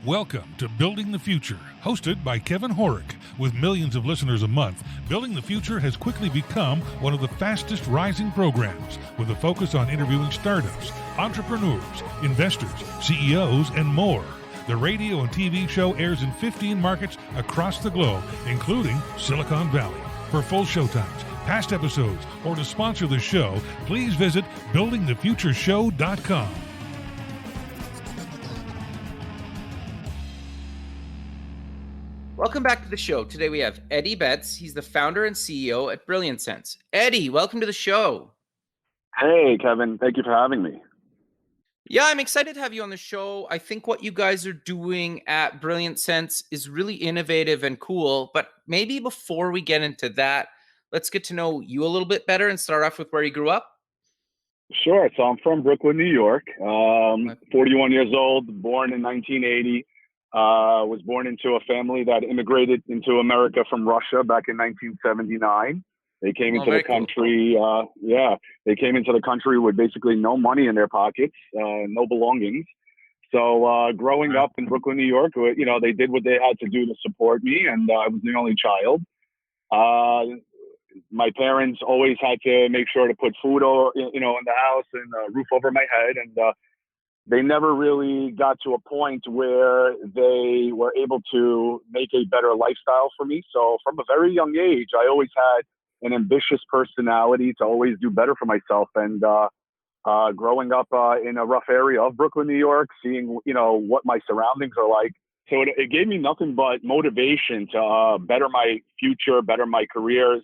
Welcome to Building the Future, hosted by Kevin Horick. With millions of listeners a month, Building the Future has quickly become one of the fastest rising programs, with a focus on interviewing startups, entrepreneurs, investors, CEOs, and more. The radio and TV show airs in 15 markets across the globe, including Silicon Valley. For full showtimes, past episodes, or to sponsor the show, please visit buildingthefutureshow.com. Welcome back to the show. Today we have Eddie Betz. He's the founder and CEO at Brilliant Sense. Eddie, welcome to the show. Hey, Kevin. Thank you for having me. Yeah, I'm excited to have you on the show. I think what you guys are doing at Brilliant Sense is really innovative and cool. But maybe before we get into that, let's get to know you a little bit better and start off with where you grew up. Sure. So I'm from Brooklyn, New York. 41 years old, born in 1980. Was born into a family that immigrated into America from Russia back in 1979. They came into the country. Cool. They came into the country with basically no money in their pockets, no belongings. So growing up in Brooklyn, New York, they did what they had to do to support me, and I was the only child. My parents always had to make sure to put food, in the house and a roof over my head, and they never really got to a point where they were able to make a better lifestyle for me. So from a very young age, I always had an ambitious personality to always do better for myself. And growing up in a rough area of Brooklyn, New York, seeing, what my surroundings are like. So it gave me nothing but motivation to better my future, better my careers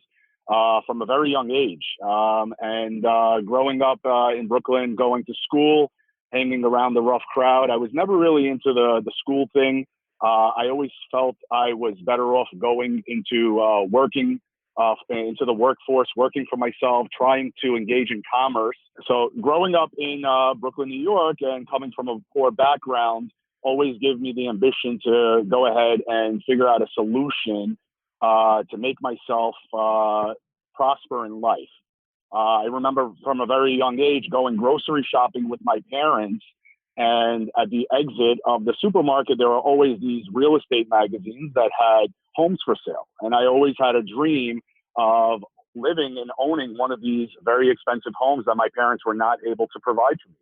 from a very young age. And growing up in Brooklyn, going to school, hanging around the rough crowd. I was never really into the school thing. I always felt I was better off going into working into the workforce, working for myself, trying to engage in commerce. So growing up in Brooklyn, New York, and coming from a poor background always gave me the ambition to go ahead and figure out a solution to make myself prosper in life. I remember from a very young age going grocery shopping with my parents, and at the exit of the supermarket, there were always these real estate magazines that had homes for sale. And I always had a dream of living and owning one of these very expensive homes that my parents were not able to provide for me.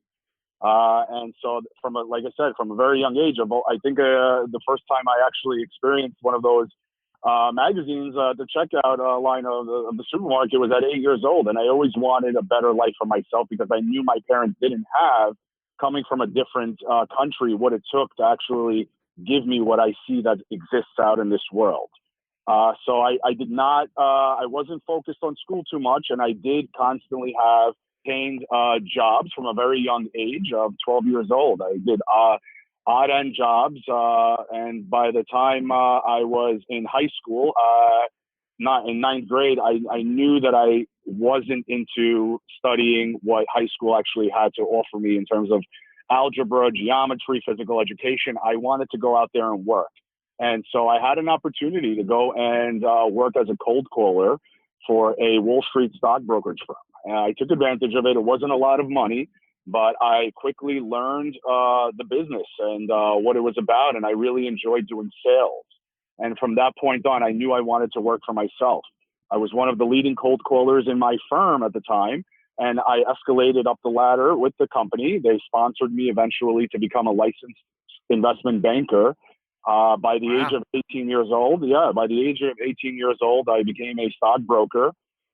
And so like I said, from a very young age, I think the first time I actually experienced one of those magazines, the checkout line of the supermarket was at 8 years old. And I always wanted a better life for myself because I knew my parents didn't have, coming from a different country, what it took to actually give me what I see that exists out in this world. So I wasn't focused on school too much, and I did constantly have gained jobs from a very young age of 12 years old. I did odd end jobs. And by the time I was in high school, not in ninth grade, I knew that I wasn't into studying what high school actually had to offer me in terms of algebra, geometry, physical education. I wanted to go out there and work. And so I had an opportunity to go and work as a cold caller for a Wall Street stock brokerage firm. And I took advantage of it. It wasn't a lot of money, but I quickly learned the business and what it was about, and I really enjoyed doing sales. And from that point on, I knew I wanted to work for myself. I was one of the leading cold callers in my firm at the time, and I escalated up the ladder with the company. They sponsored me eventually to become a licensed investment banker. By the age of 18 years old, I became a stockbroker.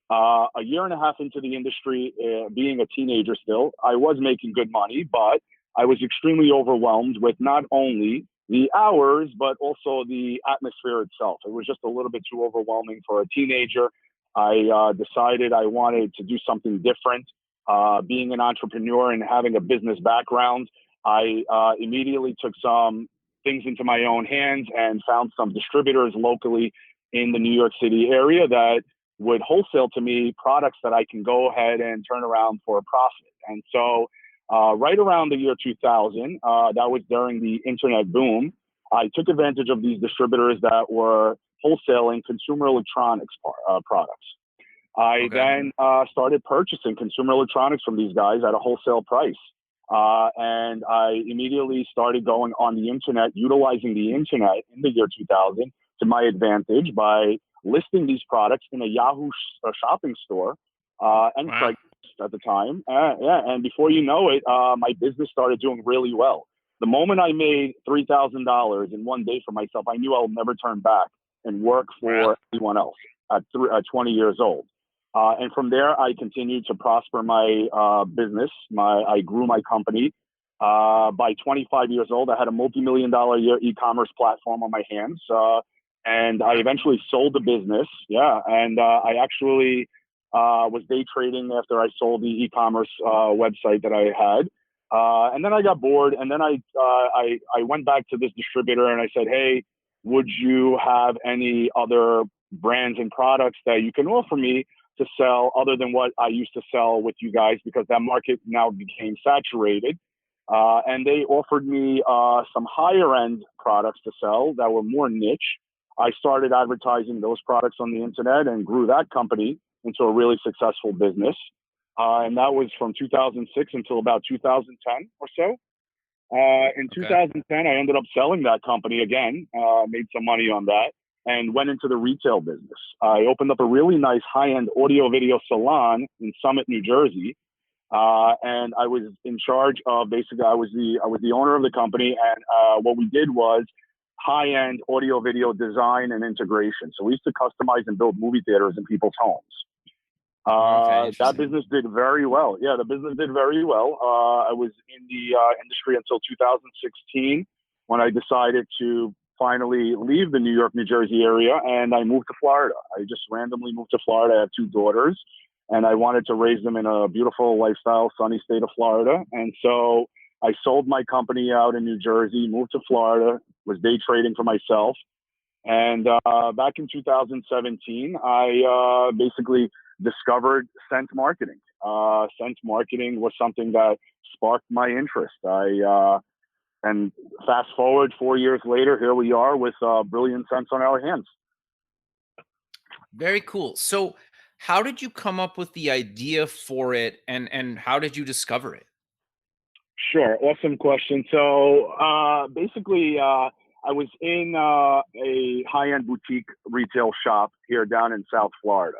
A year and a half into the industry, being a teenager still, I was making good money, but I was extremely overwhelmed with not only the hours, but also the atmosphere itself. It was just a little bit too overwhelming for a teenager. I decided I wanted to do something different. Being an entrepreneur and having a business background, I immediately took some things into my own hands and found some distributors locally in the New York City area that would wholesale to me products that I can go ahead and turn around for a profit. And so right around the year 2000, that was during the internet boom, I took advantage of these distributors that were wholesaling consumer electronics products. I then started purchasing consumer electronics from these guys at a wholesale price. And I immediately started going on the internet, utilizing the internet in the year 2000 to my advantage by listing these products in a Yahoo shopping store and Wow. Craigslist at the time. And before you know it, my business started doing really well. The moment I made $3,000 in one day for myself, I knew I'll never turn back and work for anyone else at 20 years old. And from there, I continued to prosper my business. I grew my company. By 25 years old, I had a multi-million-dollar a year e-commerce platform on my hands. And I eventually sold the business. Yeah. And I actually was day trading after I sold the e-commerce website that I had. And then I got bored. And then I went back to this distributor and I said, hey, would you have any other brands and products that you can offer me to sell other than what I used to sell with you guys, because that market now became saturated. And they offered me some higher end products to sell that were more niche. I started advertising those products on the internet and grew that company into a really successful business. And that was from 2006 until about 2010 or so. In 2010, I ended up selling that company again, made some money on that, and went into the retail business. I opened up a really nice high-end audio-video salon in Summit, New Jersey, and I was in charge of basically I was the owner of the company, and what we did was high-end audio-video design and integration. So we used to customize and build movie theaters in people's homes. That business did very well. Yeah, the business did very well. I was in the industry until 2016 when I decided to finally leave the New York, New Jersey area, and I moved to Florida. I just randomly moved to Florida. I have two daughters, and I wanted to raise them in a beautiful lifestyle, sunny state of Florida. And so I sold my company out in New Jersey, moved to Florida, was day trading for myself. And back in 2017, I basically discovered scent marketing. Scent marketing was something that sparked my interest. And fast forward 4 years later, here we are with Brilliant Scents on our hands. Very cool. So how did you come up with the idea for it, and how did you discover it? Sure. Awesome question. So basically, I was in a high-end boutique retail shop here down in South Florida.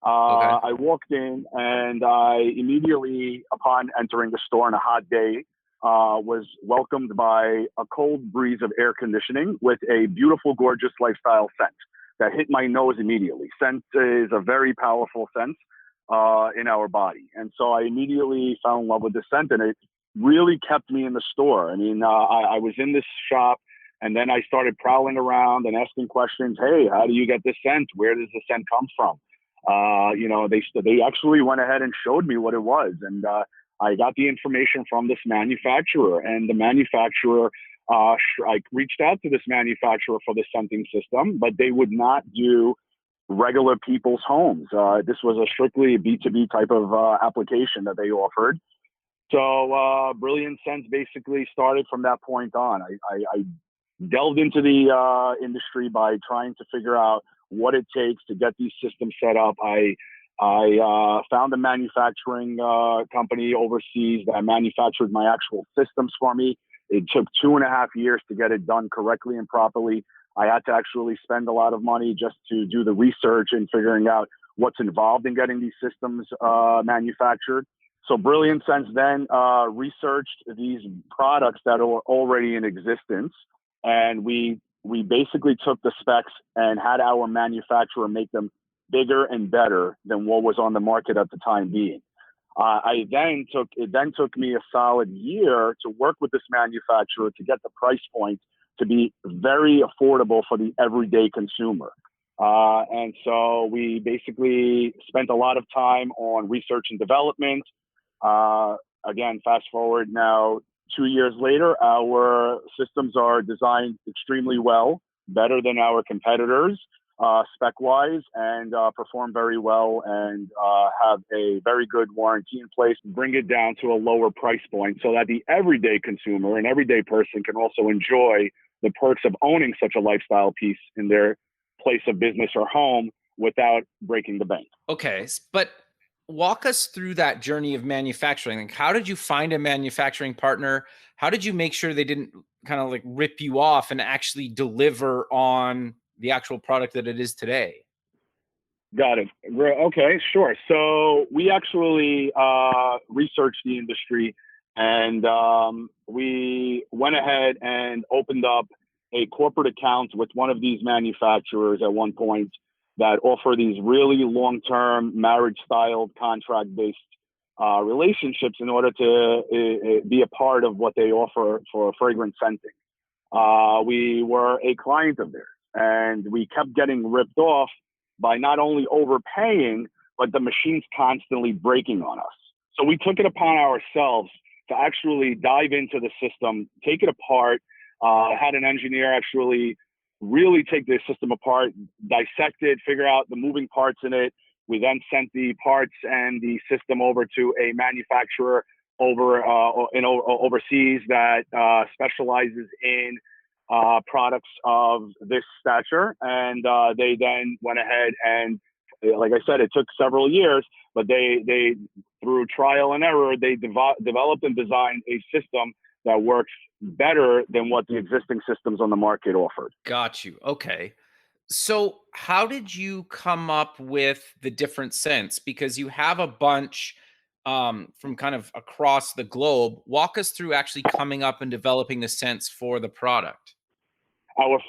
I walked in and I immediately, upon entering the store on a hot day, was welcomed by a cold breeze of air conditioning with a beautiful, gorgeous lifestyle scent that hit my nose immediately. Scent is a very powerful sense in our body. And so I immediately fell in love with the scent, and it really kept me in the store. I mean, I was in this shop, and then I started prowling around and asking questions. Hey, how do you get this scent? Where does the scent come from? They actually went ahead and showed me what it was. And I got the information from this manufacturer, and the manufacturer, I reached out to this manufacturer for the scenting system, but they would not do regular people's homes. This was a strictly B2B type of application that they offered. So Brilliant Scents basically started from that point on. I delved into the industry by trying to figure out what it takes to get these systems set up. I found a manufacturing company overseas that manufactured my actual systems for me. It took 2.5 years to get it done correctly and properly. I had to actually spend a lot of money just to do the research and figuring out what's involved in getting these systems manufactured. So Brilliant Scents then researched these products that are already in existence, and we basically took the specs and had our manufacturer make them bigger and better than what was on the market at the time being. It then took me a solid year to work with this manufacturer to get the price point to be very affordable for the everyday consumer. And so we basically spent a lot of time on research and development. Again, fast forward now 2 years later, our systems are designed extremely well, better than our competitors, spec-wise, and perform very well, and have a very good warranty in place. Bring it down to a lower price point so that the everyday consumer and everyday person can also enjoy the perks of owning such a lifestyle piece in their place of business or home without breaking the bank. Okay, but walk us through that journey of manufacturing. Like, how did you find a manufacturing partner? How did you make sure they didn't kind of like rip you off and actually deliver on the actual product that it is today? Got it. Okay, sure. So we actually researched the industry, and we went ahead and opened up a corporate account with one of these manufacturers at one point that offer these really long-term marriage-styled contract-based relationships in order to be a part of what they offer for fragrance scenting. We were a client of theirs, and we kept getting ripped off by not only overpaying, but the machines constantly breaking on us. So we took it upon ourselves to actually dive into the system, take it apart, had an engineer actually really take the system apart, dissect it, figure out the moving parts in it. We then sent the parts and the system over to a manufacturer overseas that specializes in products of this stature, and they then went ahead and, like I said, it took several years, but they through trial and error, they developed and designed a system that works better than what the existing systems on the market offered. Got you. Okay. So, how did you come up with the different scents? Because you have a bunch from kind of across the globe. Walk us through actually coming up and developing the scents for the product. Our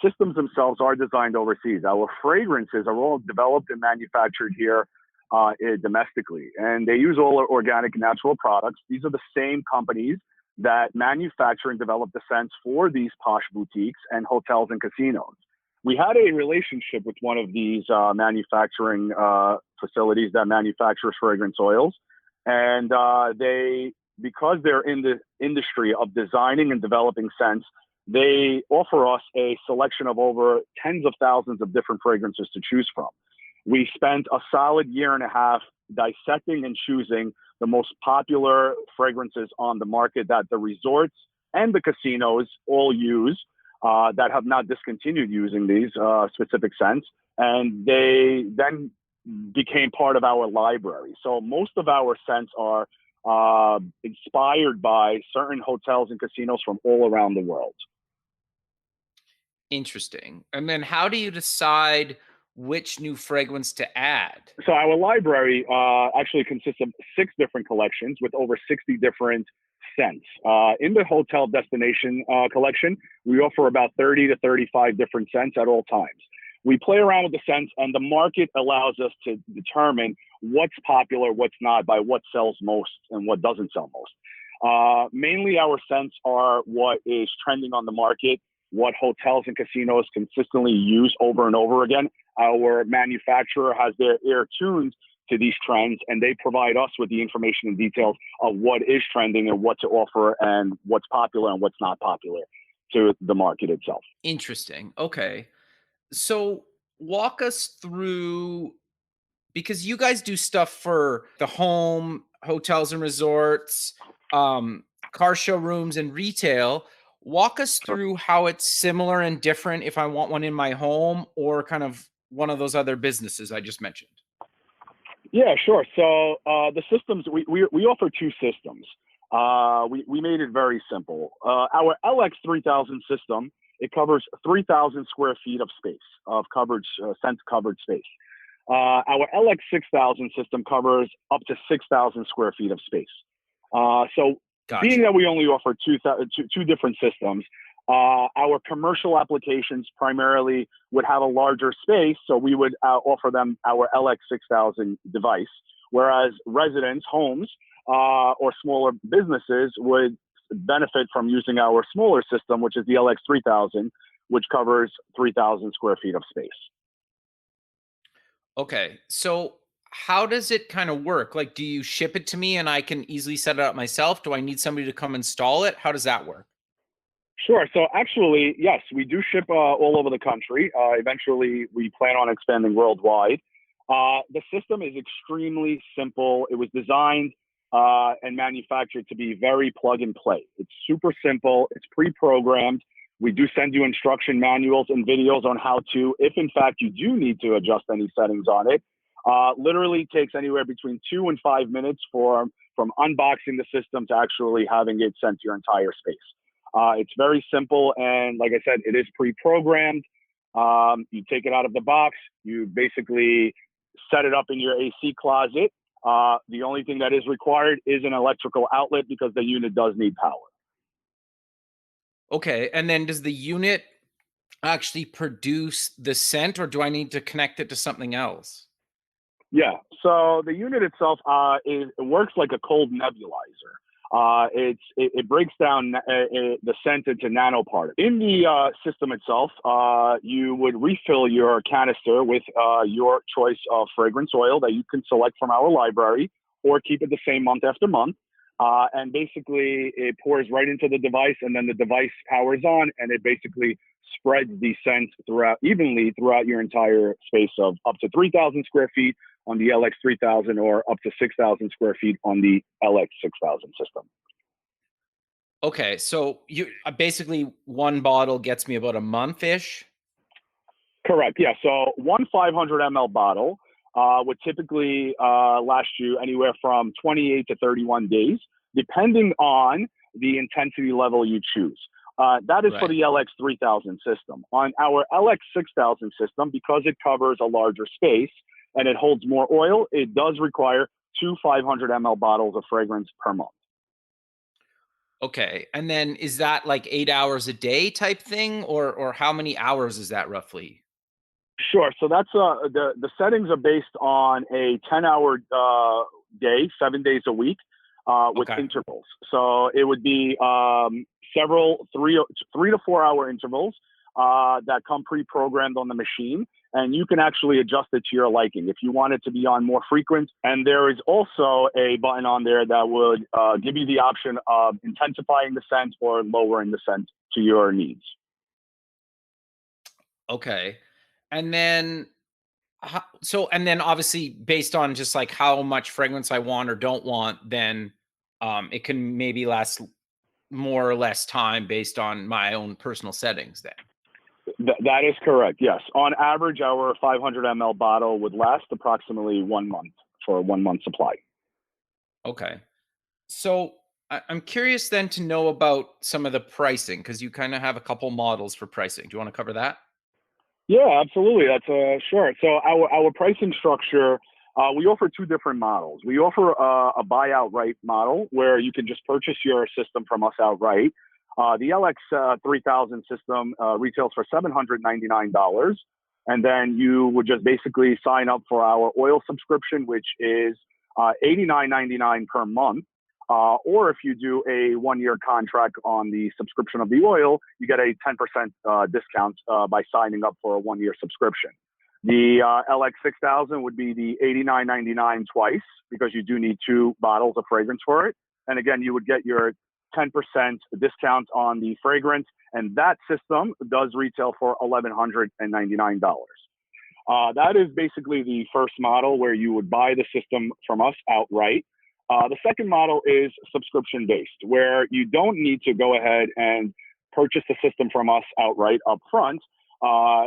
systems themselves are designed overseas. Our fragrances are all developed and manufactured here domestically, and they use all organic, natural products. These are the same companies that manufacture and develop the scents for these posh boutiques and hotels and casinos. We had a relationship with one of these manufacturing facilities that manufactures fragrance oils, and because they're in the industry of designing and developing scents, they offer us a selection of over tens of thousands of different fragrances to choose from. We spent a solid year and a half dissecting and choosing the most popular fragrances on the market that the resorts and the casinos all use that have not discontinued using these specific scents. And they then became part of our library. So most of our scents are inspired by certain hotels and casinos from all around the world. Interesting. And then how do you decide which new fragrance to add? So our library actually consists of 6 different collections with over 60 different scents. In the hotel destination collection, we offer about 30 to 35 different scents at all times. We play around with the scents, and the market allows us to determine what's popular, what's not, by what sells most and what doesn't sell most. Mainly our scents are what is trending on the market, what hotels and casinos consistently use over and over again. Our manufacturer has their ear tuned to these trends, and they provide us with the information and details of what is trending and what to offer and what's popular and what's not popular to the market itself. Interesting. Okay. So walk us through, because you guys do stuff for the home, hotels and resorts, car showrooms and retail. Walk us through how it's similar and different if I want one in my home or kind of one of those other businesses I just mentioned. Yeah, sure. So the systems, we offer 2 systems. We made it very simple. Our LX3000 system, it covers 3,000 square feet of space, of coverage, scent covered space. Our LX6000 system covers up to 6,000 square feet of space. So Gotcha. Being that we only offer two different systems, our commercial applications primarily would have a larger space, so we would offer them our LX6000 device, whereas residents, homes, or smaller businesses would benefit from using our smaller system, which is the LX3000, which covers 3,000 square feet of space. Okay. So how does it kind of work? Like, do you ship it to me and I can easily set it up myself? Do I need somebody to come install it? How does that work? Sure. So actually, yes, we do ship all over the country. Eventually, we plan on expanding worldwide. The system is extremely simple. It was designed and manufactured to be very plug and play. It's super simple. It's pre-programmed. We do send you instruction manuals and videos on how to, if in fact you do need to adjust any settings on it. Literally takes anywhere between 2 and 5 minutes from unboxing the system to actually having it sent to your entire space. It's very simple, and like I said, it is pre-programmed. You take it out of the box, you basically set it up in your AC closet. The only thing that is required is an electrical outlet because the unit does need power. Okay, and then does the unit actually produce the scent, or do I need to connect it to something else? Yeah. So the unit itself it works like a cold nebulizer. It breaks down the scent into nanoparticles. In the system itself, you would refill your canister with your choice of fragrance oil that you can select from our library, or keep it the same month after month. And basically, it pours right into the device, and then the device powers on, and it basically spreads the scent evenly throughout your entire space of up to 3,000 square feet on the LX 3000, or up to 6,000 square feet on the LX 6000 system. Okay, so you basically one bottle gets me about a month-ish. Correct. Yeah. So one 500 ml bottle would typically last you anywhere from 28 to 31 days, depending on the intensity level you choose. That is for the LX 3000 system. On our LX 6000 system, because it covers a larger space and it holds more oil, it does require 2 500 ml bottles of fragrance per month. Okay, and then is that like 8 hours a day type thing, or how many hours is that roughly? Sure. So that's the settings are based on a 10-hour day, 7 days a week, with intervals. So it would be several 3 to 4 hour intervals that come pre-programmed on the machine, and you can actually adjust it to your liking if you want it to be on more frequent. And there is also a button on there that would give you the option of intensifying the scent or lowering the scent to your needs. Okay. And then and then obviously based on just like how much fragrance I want or don't want, then it can maybe last more or less time based on my own personal settings then. That is correct. Yes. On average, our 500 ml bottle would last approximately 1 month for a 1 month supply. Okay. So I'm curious then to know about some of the pricing, because you kind of have a couple models for pricing. Do you want to cover that? Yeah, absolutely. That's sure. So our pricing structure, we offer 2 different models. We offer a buy outright model where you can just purchase your system from us outright. The LX 3000 system retails for $799, and then you would just basically sign up for our oil subscription, which is $89.99 per month. Or if you do a 1-year contract on the subscription of the oil, you get a 10% discount by signing up for a 1-year subscription. The LX 6000 would be the $89.99 twice, because you do need 2 bottles of fragrance for it. And again, you would get your 10% discount on the fragrance, and that system does retail for $1,199. That is basically the first model where you would buy the system from us outright. The second model is subscription based, where you don't need to go ahead and purchase the system from us outright up front.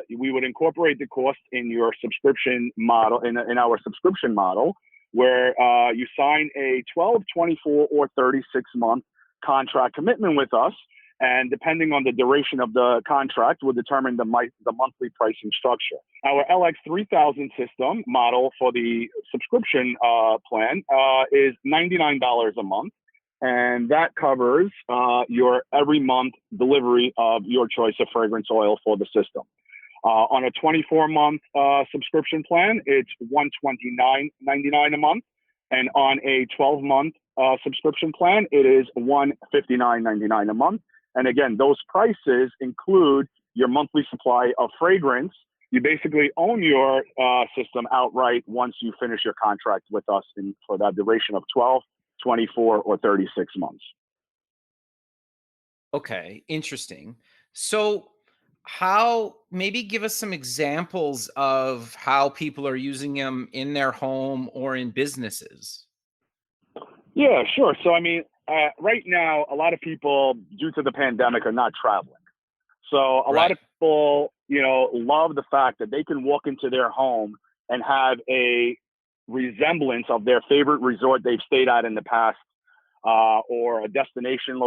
We would incorporate the cost in your subscription model, in our subscription model, where you sign a 12, 24, or 36-month contract commitment with us. And depending on the duration of the contract will determine the monthly pricing structure. Our LX 3000 system model for the subscription plan is $99 a month. And that covers your every month delivery of your choice of fragrance oil for the system. On a 24-month subscription plan, it's $129.99 a month. And on a 12-month subscription plan, it is $159.99 a month. And again, those prices include your monthly supply of fragrance. You basically own your system outright once you finish your contract with us for that duration of 12, 24, or 36 months. Okay, interesting. So maybe give us some examples of how people are using them in their home or in businesses. Yeah, sure. So, I mean, right now, a lot of people, due to the pandemic, are not traveling. So a lot of people, love the fact that they can walk into their home and have a resemblance of their favorite resort they've stayed at in the past, or a destination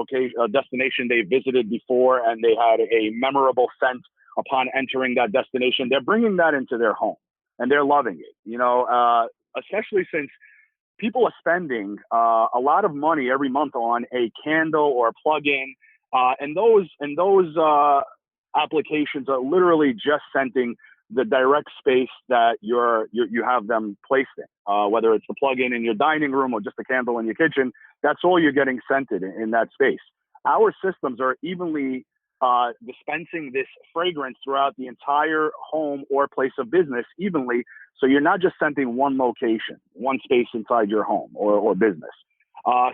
they visited before, and they had a memorable scent upon entering that destination. They're bringing that into their home, and they're loving it. You know, especially since people are spending a lot of money every month on a candle or a plug-in, and those applications are literally just scenting the direct space that you have them placed in, whether it's the plug-in in your dining room or just a candle in your kitchen. That's all you're getting scented in that space. Our systems are evenly dispensing this fragrance throughout the entire home or place of business evenly. So you're not just scenting one location, one space inside your home or business.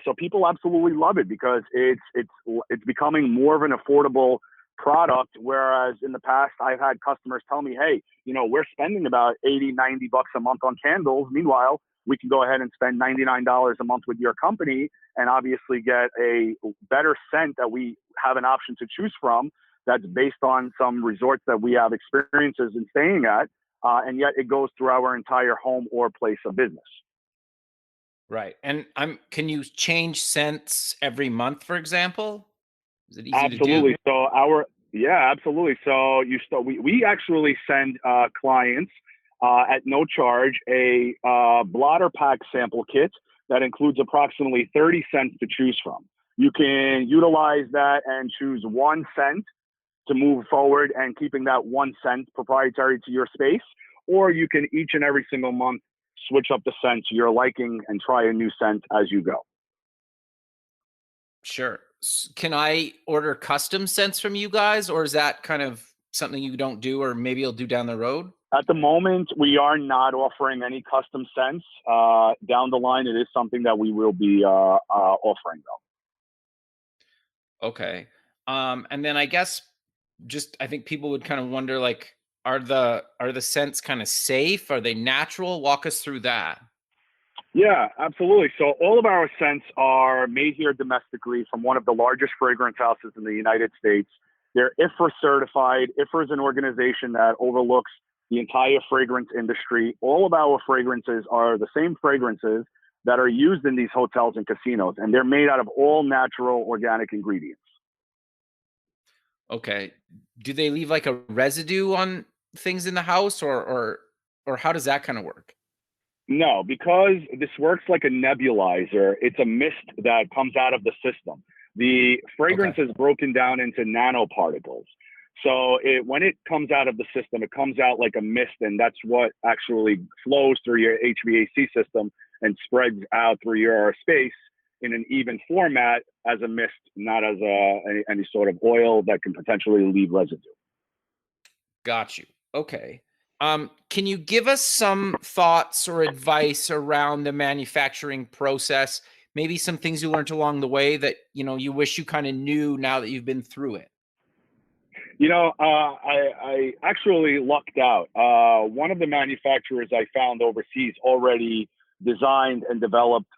So people absolutely love it because it's becoming more of an affordable product. Whereas in the past, I've had customers tell me, hey, you know, we're spending about $80, $90 a month on candles. Meanwhile, we can go ahead and spend $99 a month with your company and obviously get a better scent that we have an option to choose from that's based on some resorts that we have experiences in staying at. And yet it goes through our entire home or place of business. Right. And can you change scents every month, for example? Is it easy to do? Absolutely. So absolutely. So we actually send clients at no charge a blotter pack sample kit that includes approximately 30 scents to choose from. You can utilize that and choose one scent to move forward and keeping that one scent proprietary to your space, or you can each and every single month switch up the scent to your liking and try a new scent as you go. Sure. Can I order custom scents from you guys, or is that kind of something you don't do, or maybe you'll do down the road? At the moment, we are not offering any custom scents. Down the line, it is something that we will be offering, though. Okay. And then I guess I think people would kind of wonder, like, are the scents kind of safe? Are they natural? Walk us through that. Yeah, absolutely. So all of our scents are made here domestically from one of the largest fragrance houses in the United States. They're IFRA certified. IFRA is an organization that overlooks the entire fragrance industry. All of our fragrances are the same fragrances that are used in these hotels and casinos, and they're made out of all natural organic ingredients. Okay. Do they leave like a residue on things in the house, or how does that kind of work? No, because this works like a nebulizer. It's a mist that comes out of the system. The fragrance is broken down into nanoparticles. So when it comes out of the system, it comes out like a mist, and that's what actually flows through your HVAC system and spreads out through your space in an even format as a mist, not as any sort of oil that can potentially leave residue. Got you. Okay. Can you give us some thoughts or advice around the manufacturing process? Maybe some things you learned along the way that, you know, you wish you kind of knew now that you've been through it. You know, I actually lucked out. One of the manufacturers I found overseas already designed and developed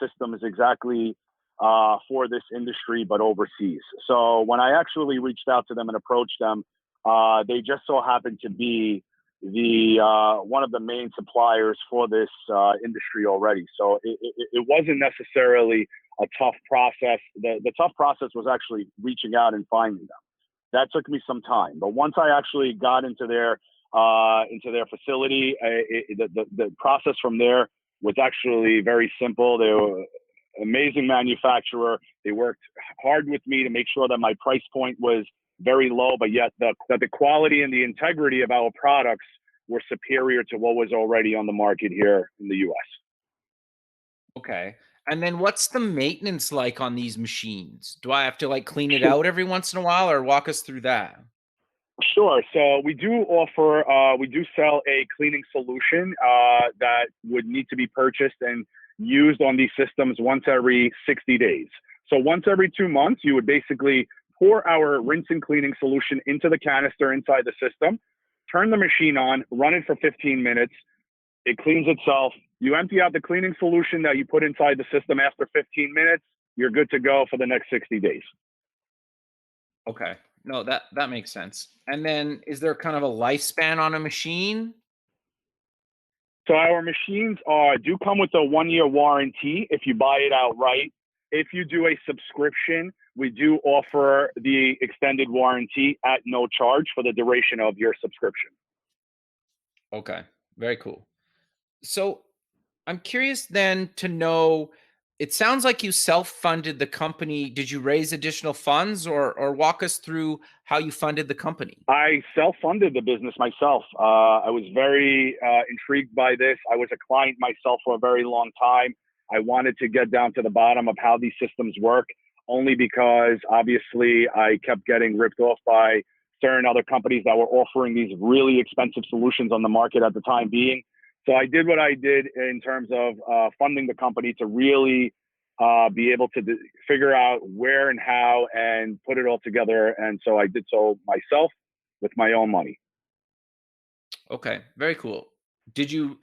systems exactly for this industry, but overseas. So when I actually reached out to them and approached them, they just so happened to be the one of the main suppliers for this industry already. So it wasn't necessarily a tough process. The tough process was actually reaching out and finding them. That took me some time, but once I actually got into their facility, the process from there was actually very simple. They were an amazing manufacturer. They worked hard with me to make sure that my price point was very low, but yet that the quality and the integrity of our products were superior to what was already on the market here in the U.S. Okay. And then what's the maintenance like on these machines? Do I have to like clean it out every once in a while, or walk us through that? Sure. So we do sell a cleaning solution that would need to be purchased and used on these systems once every 60 days. So once every 2 months, you would basically pour our rinse and cleaning solution into the canister inside the system, turn the machine on, run it for 15 minutes. It cleans itself. You empty out the cleaning solution that you put inside the system after 15 minutes. You're good to go for the next 60 days. Okay. No, that makes sense. And then is there kind of a lifespan on a machine? So our machines do come with a 1-year warranty if you buy it outright. If you do a subscription, we do offer the extended warranty at no charge for the duration of your subscription. Okay, very cool. So I'm curious then to know, it sounds like you self-funded the company. Did you raise additional funds, or walk us through how you funded the company? I self-funded the business myself. I was very intrigued by this. I was a client myself for a very long time. I wanted to get down to the bottom of how these systems work, only because obviously I kept getting ripped off by certain other companies that were offering these really expensive solutions on the market at the time being. So I did what I did in terms of funding the company to really be able to figure out where and how and put it all together. And so I did so myself with my own money. Okay, very cool.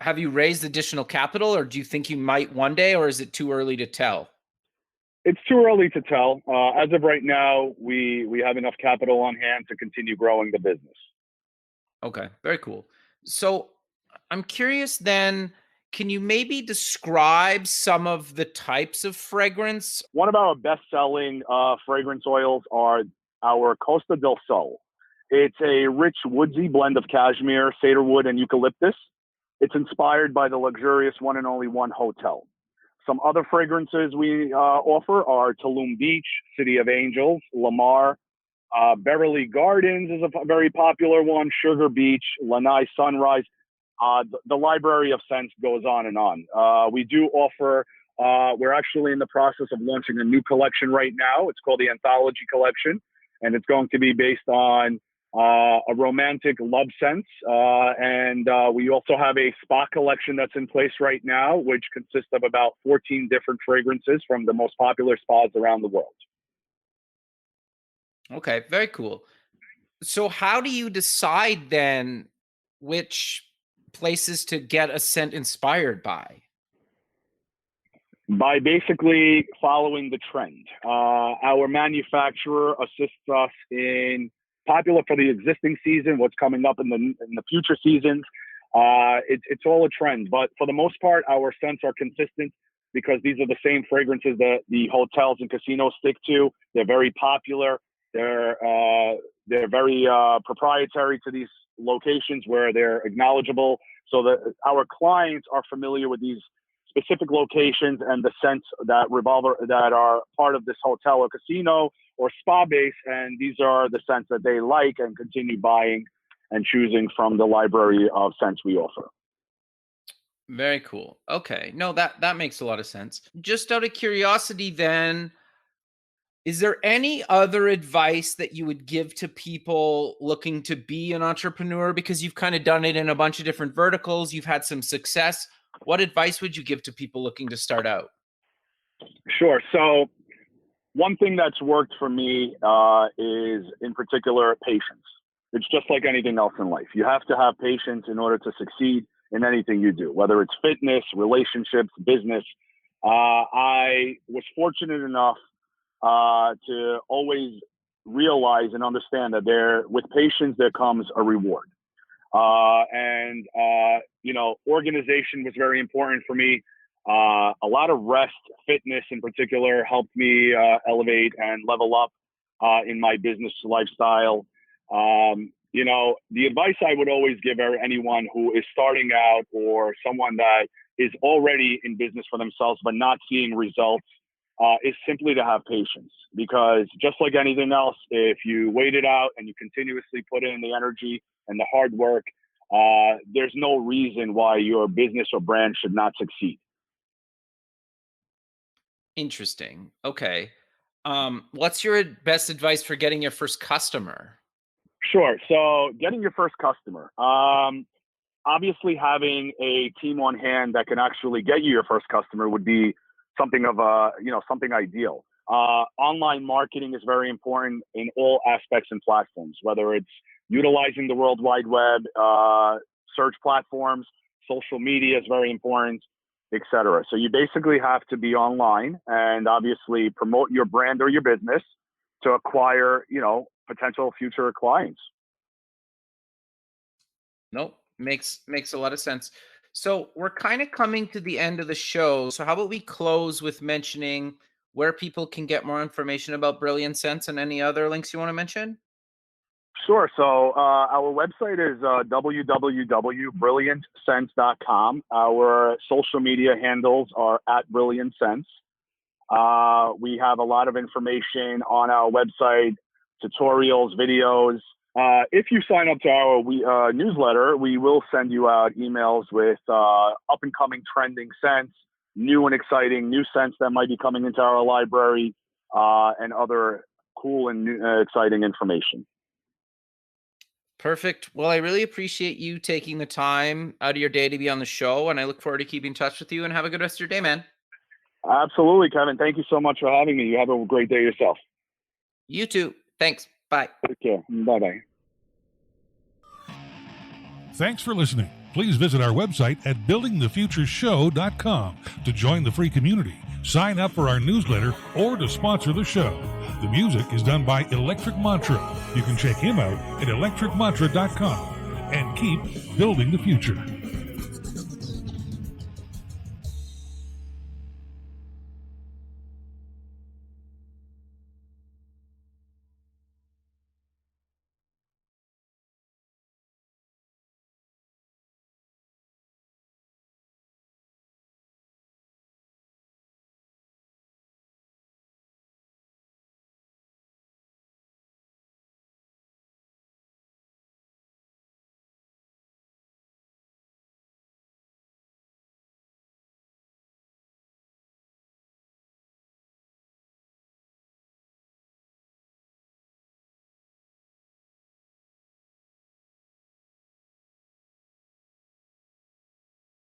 Have you raised additional capital, or do you think you might one day, or is it too early to tell? It's too early to tell. As of right now, we have enough capital on hand to continue growing the business. Okay, very cool. So I'm curious then, can you maybe describe some of the types of fragrance? One of our best-selling fragrance oils are our Costa del Sol. It's a rich woodsy blend of cashmere, cedarwood, and eucalyptus. It's inspired by the luxurious One and Only One hotel. Some other fragrances we offer are Tulum Beach, City of Angels, Lamar, Beverly Gardens is a very popular one, Sugar Beach, Lanai Sunrise. The library of scents goes on and on. We do offer, we're actually in the process of launching a new collection right now. It's called the Anthology Collection, and it's going to be based on a romantic love sense. And we also have a spa collection that's in place right now, which consists of about 14 different fragrances from the most popular spas around the world. Okay, very cool. So how do you decide then which places to get a scent inspired by? By basically following the trend. Our manufacturer assists us in popular for the existing season, what's coming up in the future seasons. It's all a trend, but for the most part, our scents are consistent because these are the same fragrances that the hotels and casinos stick to. They're very popular. They're very proprietary to these locations where they're acknowledgeable, so that our clients are familiar with these specific locations and the scents that are part of this hotel or casino or spa base, and these are the scents that they like and continue buying and choosing from the library of scents we offer. Very cool. Okay. No, that makes a lot of sense. Just out of curiosity then, is there any other advice that you would give to people looking to be an entrepreneur? Because you've kind of done it in a bunch of different verticals, you've had some success. What advice would you give to people looking to start out? Sure. So one thing that's worked for me is, in particular, patience. It's just like anything else in life. You have to have patience in order to succeed in anything you do, whether it's fitness, relationships, business. I was fortunate enough to always realize and understand that with patience, there comes a reward. Organization was very important for me. A lot of rest, fitness in particular, helped me elevate and level up in my business lifestyle. The advice I would always give anyone who is starting out or someone that is already in business for themselves but not seeing results is simply to have patience, because just like anything else, if you wait it out and you continuously put in the energy and the hard work, there's no reason why your business or brand should not succeed. Interesting. Okay. What's your best advice for getting your first customer? Sure. So getting your first customer, obviously having a team on hand that can actually get you your first customer would be something of something ideal. Online marketing is very important in all aspects and platforms, whether it's utilizing the World Wide Web, search platforms, social media is very important, etc. So you basically have to be online and obviously promote your brand or your business to acquire, potential future clients. Nope. Makes a lot of sense. So we're kind of coming to the end of the show. So how about we close with mentioning where people can get more information about Brilliant Sense and any other links you want to mention? Sure. So our website is www.brilliantsense.com. Our social media handles are @BrilliantSense. We have a lot of information on our website, tutorials, videos. If you sign up to our newsletter, we will send you out emails with up and coming trending scents, new and exciting new scents that might be coming into our library, and other cool and new, exciting information. Perfect. Well, I really appreciate you taking the time out of your day to be on the show, and I look forward to keeping in touch with you, and have a good rest of your day, man. Absolutely, Kevin. Thank you so much for having me. You have a great day yourself. You too. Thanks. Bye. Take care. Bye-bye. Thanks for listening. Please visit our website at buildingthefutureshow.com to join the free community, sign up for our newsletter, or to sponsor the show. The music is done by Electric Mantra. You can check him out at electricmantra.com and keep building the future.